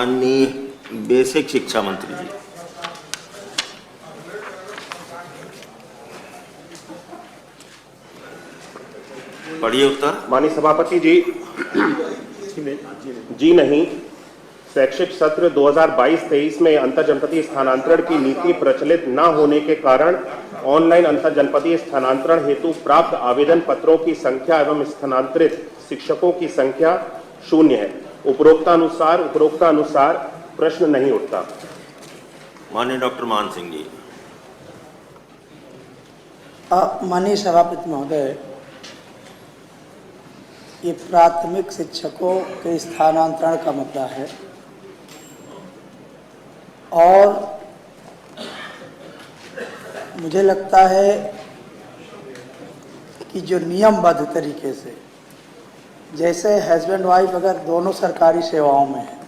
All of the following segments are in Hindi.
माननीय बेसिक शिक्षा मंत्री जी। पढ़िए उत्तर। माननीय सभापति जी, जी नहीं, शैक्षिक सत्र 2022-23 में अंतरजनपदीय स्थानांतरण की नीति प्रचलित न होने के कारण ऑनलाइन अंतरजनपदीय स्थानांतरण हेतु प्राप्त आवेदन पत्रों की संख्या एवं स्थानांतरित शिक्षकों की संख्या 0 है। उपरोक्ता अनुसार प्रश्न नहीं उठता। माननीय डॉक्टर मान सिंह जी। माननीय सभापति महोदय, ये प्राथमिक शिक्षकों के स्थानांतरण का मुद्दा है और मुझे लगता है कि जो नियमबद्ध तरीके से, जैसे हस्बैंड वाइफ अगर दोनों सरकारी सेवाओं में है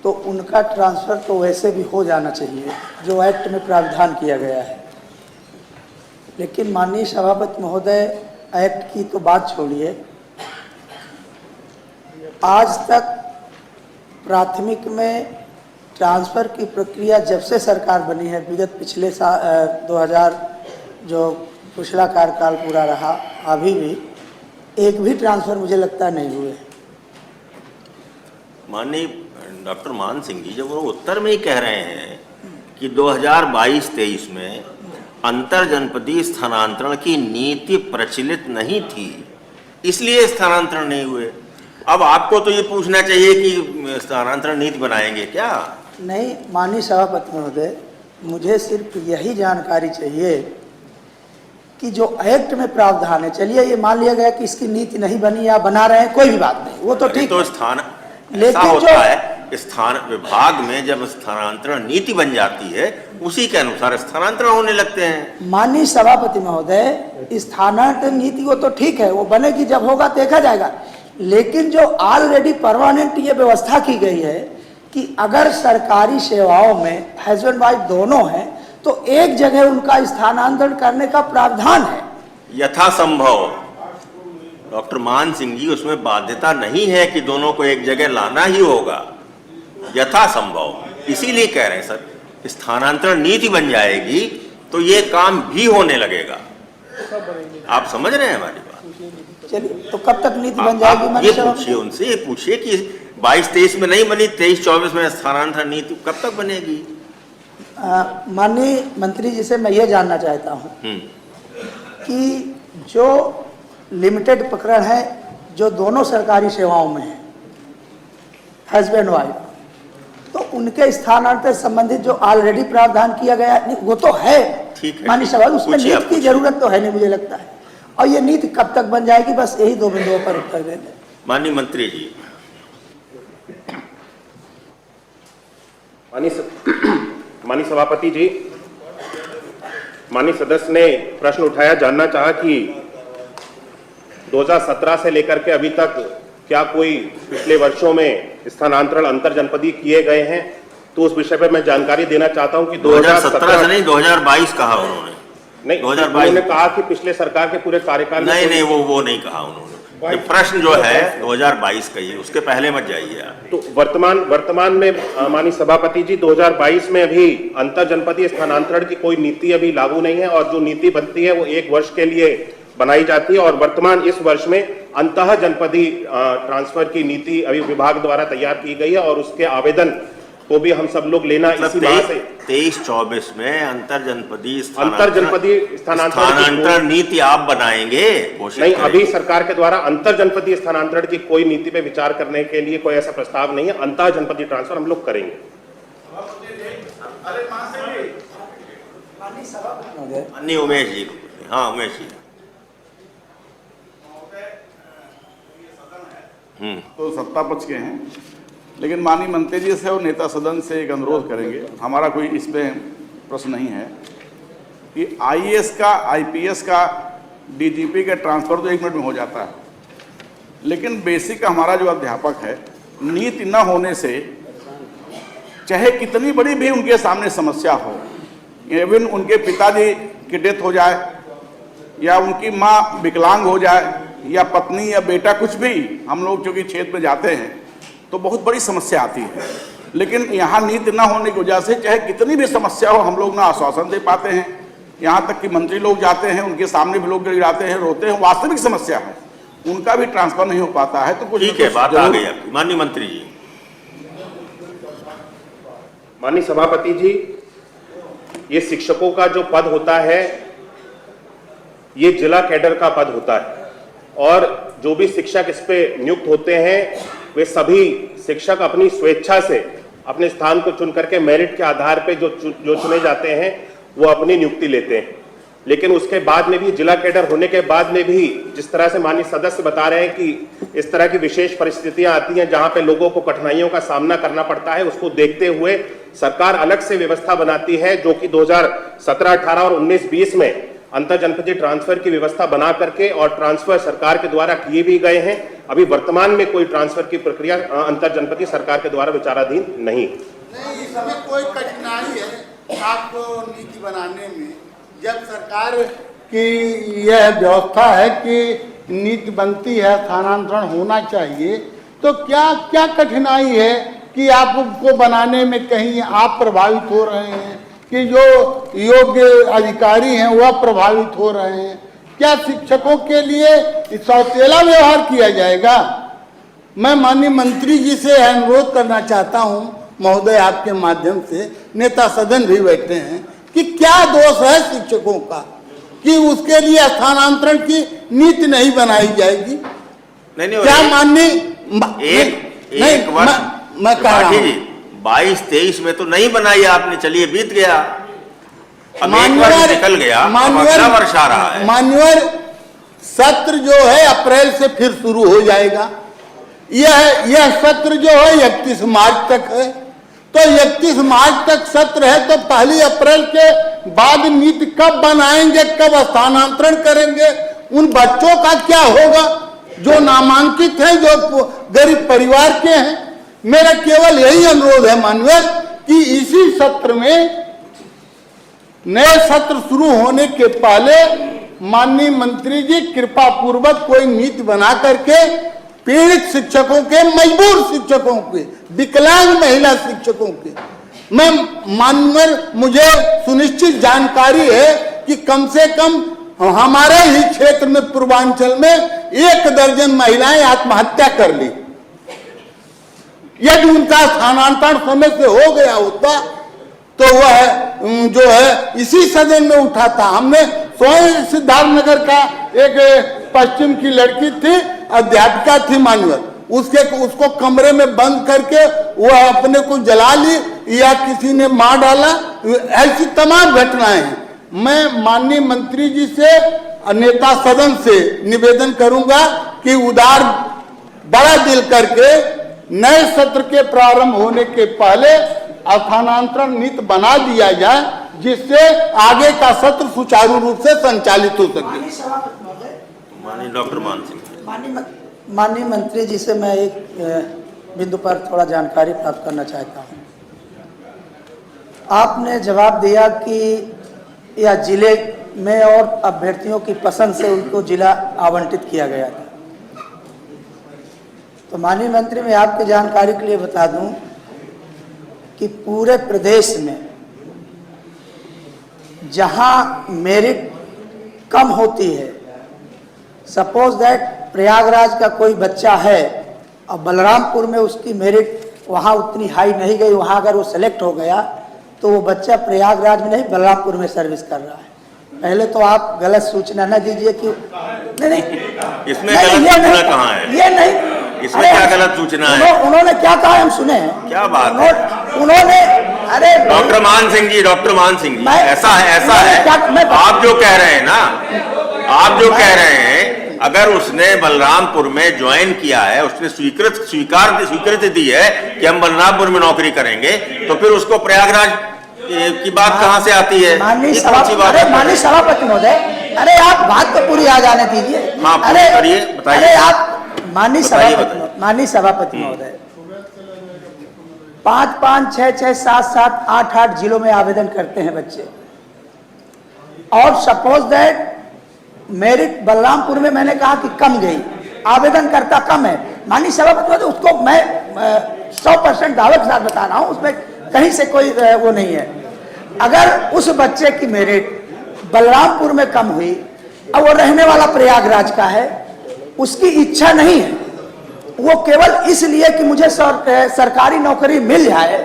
तो उनका ट्रांसफ़र तो वैसे भी हो जाना चाहिए जो एक्ट में प्रावधान किया गया है। लेकिन माननीय सभापति महोदय, एक्ट की तो बात छोड़िए, आज तक प्राथमिक में ट्रांसफ़र की प्रक्रिया जब से सरकार बनी है, विगत पिछले 2000 जो पिछला कार्यकाल पूरा रहा, अभी भी एक भी ट्रांसफ़र मुझे लगता नहीं हुए। माननीय डॉक्टर मान सिंह जी, जब वो उत्तर में ही कह रहे हैं कि 2022-23 में अंतरजनपदीय स्थानांतरण की नीति प्रचलित नहीं थी, इसलिए स्थानांतरण नहीं हुए। अब आपको तो ये पूछना चाहिए कि स्थानांतरण नीति बनाएंगे क्या? नहीं माननीय सभापति महोदय, मुझे सिर्फ यही जानकारी चाहिए कि जो एक्ट में प्रावधान है, चलिए ये मान लिया गया कि इसकी नीति नहीं बनी या बना रहे हैं, कोई भी बात नहीं, वो तो ठीक तो है। स्थान लेकिन ऐसा होता है, स्थान विभाग में जब स्थानांतरण नीति बन जाती है उसी के अनुसार स्थानांतरण होने लगते हैं। माननीय सभापति महोदय, स्थानांतरण नीति वो तो ठीक है, वो बनेगी, जब होगा देखा जाएगा। लेकिन जो ऑलरेडी परमानेंट ये व्यवस्था की गई है कि अगर सरकारी सेवाओं में हस्बैंड वाइफ दोनों हैं तो एक जगह उनका स्थानांतरण करने का प्रावधान है। यथासंभव डॉक्टर मान सिंह जी, उसमें बाध्यता नहीं है कि दोनों को एक जगह लाना ही होगा, यथासंभव। इसीलिए कह रहे हैं सर, स्थानांतरण नीति बन जाएगी तो ये काम भी होने लगेगा। आप समझ रहे हैं हमारी बात? चलिए, तो कब तक नीति बन जाएगी? ये पूछिए उनसे, ये पूछिए कि 22-23 में नहीं बनी, 23-24 में स्थानांतरण नीति कब तक बनेगी? माननीय मंत्री जी से मैं ये जानना चाहता हूँ कि जो लिमिटेड प्रकरण है जो दोनों सरकारी सेवाओं में है, हस्बैंड वाइफ, तो उनके स्थानांतरण संबंधित जो ऑलरेडी प्रावधान किया गया है वो तो है, माननीय सभा, उसमें नीति की जरूरत तो है नहीं मुझे लगता है। और ये नीति कब तक बन जाएगी, बस यही 2 बिंदुओं पर उत्तर दे दें। माननीय मंत्री जी। माननीय सभापति जी, माननीय सदस्य ने प्रश्न उठाया, जानना चाहा कि 2017 से लेकर के अभी तक क्या कोई पिछले वर्षों में स्थानांतरण अंतरजनपदीय किए गए हैं, तो उस विषय पर मैं जानकारी देना चाहता हूं कि 2017 से नहीं, 2022 कहा उन्होंने। नहीं, 2022 उन्होंने कहा कि पिछले सरकार के पूरे कार्यकाल में नहीं, वो नहीं कहा उन्होंने। प्रश्न जो है 2022 का ही, उसके पहले मत जाइए आप। तो वर्तमान में माननीय सभापति जी, 2022 में अभी अंतरजनपदीय स्थानांतरण की कोई नीति अभी लागू नहीं है और जो नीति बनती है वो 1 वर्ष के लिए बनाई जाती है और वर्तमान इस वर्ष में अंतः जनपदीय ट्रांसफर की नीति अभी विभाग द्वारा तैयार की गई है और उसके आवेदन को भी हम सब लोग लेना इसी माह से 23-24 में अंतरजनपदीय स्थानांतरण नीति आप बनाएंगे? नहीं, अभी सरकार के द्वारा अंतरजनपदीय स्थानांतरण की कोई नीति पे विचार करने के लिए कोई ऐसा प्रस्ताव नहीं है। अंतः जनपदीय ट्रांसफर हम लोग करेंगे। माननीय उमेश जी। हाँ उमेश जी। तो सत्ता पक्ष के हैं, लेकिन माननीय मंत्री जी से और नेता सदन से एक अनुरोध करेंगे, हमारा कोई इसमें प्रश्न नहीं है कि आईएएस का, आईपीएस का, डीजीपी का ट्रांसफर तो 1 मिनट में हो जाता है, लेकिन बेसिक हमारा जो अध्यापक है, नीति न होने से चाहे कितनी बड़ी भी उनके सामने समस्या हो, इवन उनके पिताजी की डेथ हो जाए या उनकी माँ विकलांग हो जाए या पत्नी या बेटा, कुछ भी, हम लोग चूँकि क्षेत्र में जाते हैं तो बहुत बड़ी समस्या आती है। लेकिन यहाँ नीति न होने की वजह से चाहे कितनी भी समस्या हो, हम लोग ना आश्वासन दे पाते हैं। यहाँ तक कि मंत्री लोग जाते हैं, उनके सामने भी लोग गिड़गिड़ाते हैं, रोते हैं, वास्तविक समस्या है, उनका भी ट्रांसफर नहीं हो पाता है। तो कुछ ठीक है, बात आ गई आपकी। माननीय मंत्री जी। माननीय सभापति जी, ये शिक्षकों का जो पद होता है ये जिला कैडर का पद होता है और जो भी शिक्षक इस पे नियुक्त होते हैं वे सभी शिक्षक अपनी स्वेच्छा से अपने स्थान को चुन करके मेरिट के आधार पे जो चुने जाते हैं वो अपनी नियुक्ति लेते हैं। लेकिन उसके बाद में भी, जिला कैडर होने के बाद में भी, जिस तरह से माननीय सदस्य बता रहे हैं कि इस तरह की विशेष परिस्थितियां आती हैं जहां पे लोगों को कठिनाइयों का सामना करना पड़ता है, उसको देखते हुए सरकार अलग से व्यवस्था बनाती है जो कि 2017-18 और 19-20 में अंतर जनपदीय ट्रांसफर की व्यवस्था बना करके और ट्रांसफर सरकार के द्वारा किए भी गए हैं। अभी वर्तमान में कोई ट्रांसफर की प्रक्रिया अंतर जनपदीय सरकार के द्वारा विचाराधीन नहीं। इसमें कोई कठिनाई है आपको नीति बनाने में? जब सरकार की यह व्यवस्था है कि नीति बनती है, स्थानांतरण होना चाहिए, तो क्या क्या कठिनाई है कि आपको बनाने में कहीं आप प्रभावित हो रहे हैं कि जो योग्य अधिकारी हैं वह प्रभावित हो रहे हैं? क्या शिक्षकों के लिए सौतेला व्यवहार किया जाएगा? मैं माननीय मंत्री जी से अनुरोध करना चाहता हूं, महोदय आपके माध्यम से, नेता सदन भी बैठे हैं, कि क्या दोष है शिक्षकों का कि उसके लिए स्थानांतरण की नीति नहीं बनाई जाएगी? नहीं, क्या माननीय एक वर्ष मैं कह रहा हूं 22-23 में तो नहीं बनाई आपने, चलिए बीत गया, अब एक वर्ष निकल गया, अगला वर्ष आ रहा है। मान्यवर सत्र जो है अप्रैल से फिर शुरू हो जाएगा। यह सत्र जो है 31 मार्च तक है, तो 31 मार्च तक सत्र है, तो 1 अप्रैल के बाद नीति कब बनाएंगे, कब स्थानांतरण करेंगे? उन बच्चों का क्या होगा जो नामांकित हैं, जो गरीब परिवार के हैं? मेरा केवल यही अनुरोध है माननीय कि इसी सत्र में, नए सत्र शुरू होने के पहले माननीय मंत्री जी कृपा पूर्वक कोई नीति बना करके पीड़ित शिक्षकों के, मजबूर शिक्षकों के, विकलांग महिला शिक्षकों के, मैं माननीय, मुझे सुनिश्चित जानकारी है कि कम से कम हमारे ही क्षेत्र में, पूर्वांचल में 1 दर्जन महिलाएं आत्महत्या कर ली। यदि उनका स्थानांतरण समय से हो गया होता तो वह जो है इसी सदन में उठा था। हमने स्वयं सिद्धार्थनगर का एक पश्चिम की लड़की थी, अध्यापिका थी मान्यवर, उसको कमरे में बंद करके वह अपने को जला ली या किसी ने मार डाला। ऐसी तमाम घटनाएं हैं। मैं माननीय मंत्री जी से, नेता सदन से निवेदन करूंगा कि उदार बड़ा दिल करके नए सत्र के प्रारंभ होने के पहले स्थानांतरण नीति बना दिया जाए, जिससे आगे का सत्र सुचारू रूप से संचालित हो सके। माननीय डॉक्टर मान सिंह। माननीय मंत्री जी से मैं एक बिंदु पर थोड़ा जानकारी प्राप्त करना चाहता हूं। आपने जवाब दिया कि यह जिले में और अभ्यर्थियों की पसंद से उनको जिला आवंटित किया गया था। तो माननीय मंत्री, मैं आपकी जानकारी के लिए बता दूं कि पूरे प्रदेश में जहां मेरिट कम होती है, सपोज दैट प्रयागराज का कोई बच्चा है और बलरामपुर में उसकी मेरिट वहां उतनी हाई नहीं गई, वहां अगर वो सेलेक्ट हो गया तो वो बच्चा प्रयागराज में नहीं बलरामपुर में सर्विस कर रहा है। पहले तो आप गलत सूचना न दीजिए कि नहीं, इसमें गलत सूचना कहाँ है? ये नहीं, इसमें क्या गलत सूचना है? उन्होंने क्या कहा हम सुने हैं। क्या बात है? उन्होंने, अरे डॉक्टर मान सिंह जी, ऐसा है, आप जो कह रहे हैं ना, आप जो कह रहे हैं, अगर उसने बलरामपुर में ज्वाइन किया है, उसने स्वीकृति दी है कि हम बलरामपुर में नौकरी करेंगे, तो फिर उसको प्रयागराज की बात कहां से आती है? माननीय सभापति महोदय, अरे आप बात तो पूरी आ जाने दीजिए। हाँ, बताइए। अरे आप माननीय सभापति महोदय, 5-5, 6-6, 7-7, 8-8 जिलों में आवेदन करते हैं बच्चे, और सपोज दैट मेरिट बलरामपुर में मैंने कहा कि कम गई, आवेदन करता कम है। माननीय सभापति महोदय, उसको मैं 100% दावे के साथ बता रहा हूं, उसमें कहीं से कोई वो नहीं है। अगर उस बच्चे की मेरिट बलरामपुर में कम हुई और वो रहने वाला प्रयागराज का है, उसकी इच्छा नहीं है, वो केवल इसलिए कि मुझे सरकारी नौकरी मिल जाए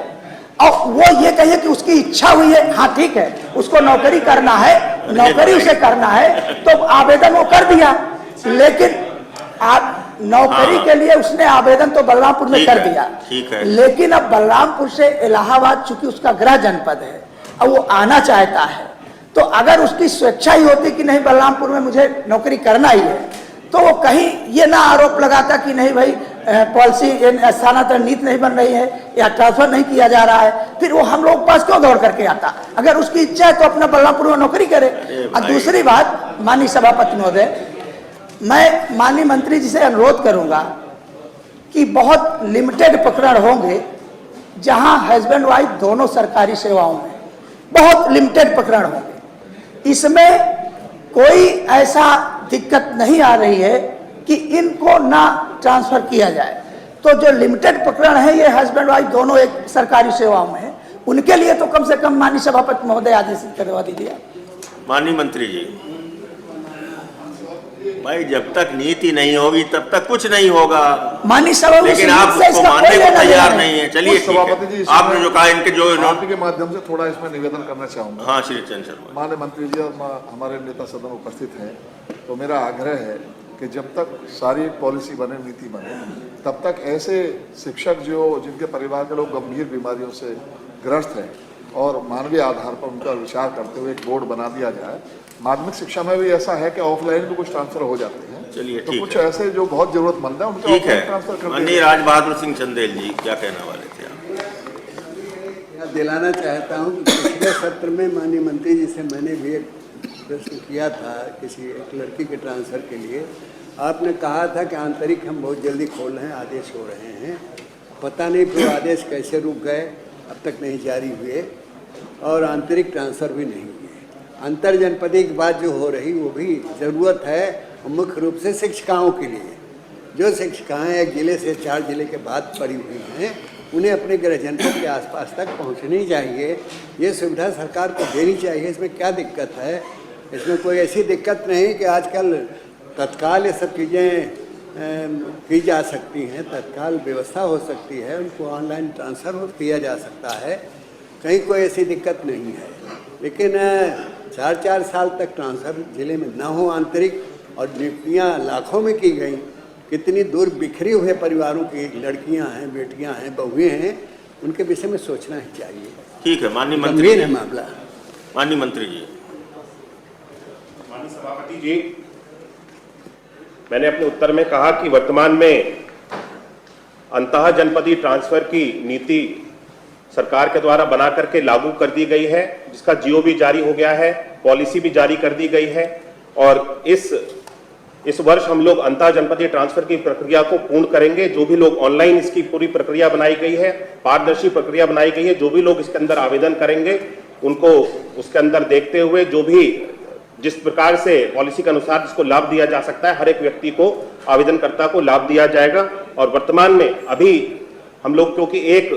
और वो ये कहे कि उसकी इच्छा हुई है, हाँ ठीक है, उसको नौकरी करना है, नौकरी उसे करना है, तो आवेदन वो कर दिया। लेकिन आप नौकरी के लिए उसने आवेदन तो बलरामपुर में कर दिया, ठीक है। लेकिन अब बलरामपुर से इलाहाबाद चूंकि उसका गृह जनपद है, अब वो आना चाहता है, तो अगर उसकी स्वेच्छा ही होती कि नहीं बलरामपुर में मुझे नौकरी करना ही है, तो वो कहीं ये ना आरोप लगाता कि नहीं भाई पॉलिसी स्थानांतरण नीति नहीं बन रही है या ट्रांसफर नहीं किया जा रहा है, फिर वो हम लोग पास क्यों दौड़ करके आता? अगर उसकी इच्छा है तो अपना बलरामपुर में नौकरी करे। और दूसरी बात, माननीय सभापति महोदय, मैं माननीय मंत्री जी से अनुरोध करूंगा कि बहुत लिमिटेड प्रकरण होंगे जहां हस्बैंड वाइफ दोनों सरकारी सेवाओं में, बहुत लिमिटेड प्रकरण होंगे, इसमें कोई ऐसा दिक्कत नहीं आ रही है कि इनको ना ट्रांसफर किया जाए। तो जो लिमिटेड प्रकरण है, ये हस्बैंड वाइफ दोनों एक सरकारी सेवाओं में है, उनके लिए तो कम से कम माननीय सभापति महोदय आदेश करवा दीजिए। माननीय मंत्री जी, भाई जब तक नीति नहीं होगी तब तक कुछ नहीं होगा, माननीय सभापति, लेकिन आप उसको मानने को तैयार नहीं है। चलिए ठीक सभापति जी, है, आपने जो कहा इनके जो आपके के माध्यम से थोड़ा इसमें निवेदन करना चाहूंगा। हाँ श्री चंद्र शर्मा, माननीय मंत्री जी और हमारे नेता सदन उपस्थित हैं, तो मेरा आग्रह है कि जब तक सारी पॉलिसी बने, नीति बने, तब तक ऐसे शिक्षक जिनके परिवार के लोग गंभीर बीमारियों से ग्रस्त हैं और मानवीय आधार पर उनका विचार करते हुए एक बोर्ड बना दिया जाए। माध्यमिक शिक्षा में भी ऐसा है कि ऑफलाइन भी कुछ ट्रांसफर हो जाते हैं, चलिए तो ठीक कुछ है, ऐसे जो बहुत जरूरतमंद है उनके ठीक है। ऑफलाइन ट्रांसफर कर माननीय राज बहादुर सिंह चंदेल जी, क्या कहने वाले थे आप? मैं दिलाना चाहता हूं कि पिछले सत्र में माननीय मंत्री जी से मैंने भी एक प्रश्न किया था किसी एक लड़की के ट्रांसफ़र के लिए। आपने कहा था कि आंतरिक हम बहुत जल्दी खोल रहे हैं, आदेश हो रहे हैं, पता नहीं फिर आदेश कैसे रुक गए, अब तक नहीं जारी हुए और आंतरिक ट्रांसफ़र भी नहीं हुए। अंतर जनपदी की बात जो हो रही वो भी ज़रूरत है, मुख्य रूप से शिक्षिकाओं के लिए। जो शिक्षिकाएँ एक ज़िले से 4 जिले के बाद पड़ी हुई हैं, उन्हें अपने गृह जनपद के आसपास तक पहुंचनी चाहिए। ये सुविधा सरकार को देनी चाहिए। इसमें क्या दिक्कत है? इसमें कोई ऐसी दिक्कत नहीं कि आजकल तत्काल ये सब चीज़ें की जा सकती हैं, तत्काल व्यवस्था हो सकती है, उनको ऑनलाइन ट्रांसफ़र किया जा सकता है, कहीं कोई ऐसी दिक्कत नहीं है। लेकिन 4-4 साल तक ट्रांसफ़र जिले में ना हो आंतरिक, और नियुक्तियाँ लाखों में की गई, कितनी दूर बिखरी हुए परिवारों की लड़कियां हैं, बेटियां हैं, बहुएं हैं, उनके विषय में सोचना ही चाहिए। ठीक है माननीय मंत्री, गंभीर है मामला। माननीय मंत्री जी। माननीय सभापति जी, मैंने अपने उत्तर में कहा कि वर्तमान में अंतः जनपदीय ट्रांसफर की नीति सरकार के द्वारा बना करके लागू कर दी गई है, जिसका जीओ भी जारी हो गया है, पॉलिसी भी जारी कर दी गई है, और इस वर्ष हम लोग अंतः जनपदीय ट्रांसफर की प्रक्रिया को पूर्ण करेंगे। जो भी लोग ऑनलाइन इसकी पूरी प्रक्रिया बनाई गई है, पारदर्शी प्रक्रिया बनाई गई है, जो भी लोग इसके अंदर आवेदन करेंगे उनको उसके अंदर देखते हुए जो भी जिस प्रकार से पॉलिसी के अनुसार जिसको लाभ दिया जा सकता है, हर एक व्यक्ति को, आवेदनकर्ता को लाभ दिया जाएगा। और वर्तमान में अभी हम लोग, क्योंकि एक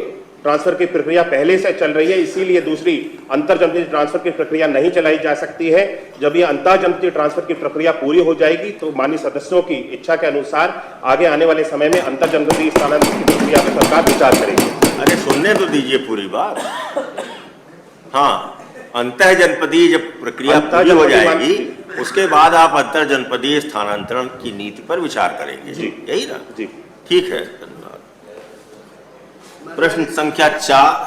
ट्रांसफर की प्रक्रिया पहले से चल रही है, इसीलिए दूसरी अंतर जनपदीय ट्रांसफर की प्रक्रिया नहीं चलाई जा सकती है। जब ये अंतर जनपदीय ट्रांसफर की प्रक्रिया पूरी हो जाएगी तो माननीय सदस्यों की इच्छा के अनुसार आगे आने वाले समय में अंतर जनपदीय स्थानांतरण की प्रक्रिया में सरकार विचार करेगी। अरे सुनने तो दीजिए पूरी बात। हाँ, अंतर जनपदीय जब प्रक्रिया पूरी हो जाएगी उसके बाद आप अंतर जनपदीय स्थानांतरण की नीति पर विचार करेंगे, यही ना? जी ठीक है, धन्यवाद। प्रश्न संख्या 4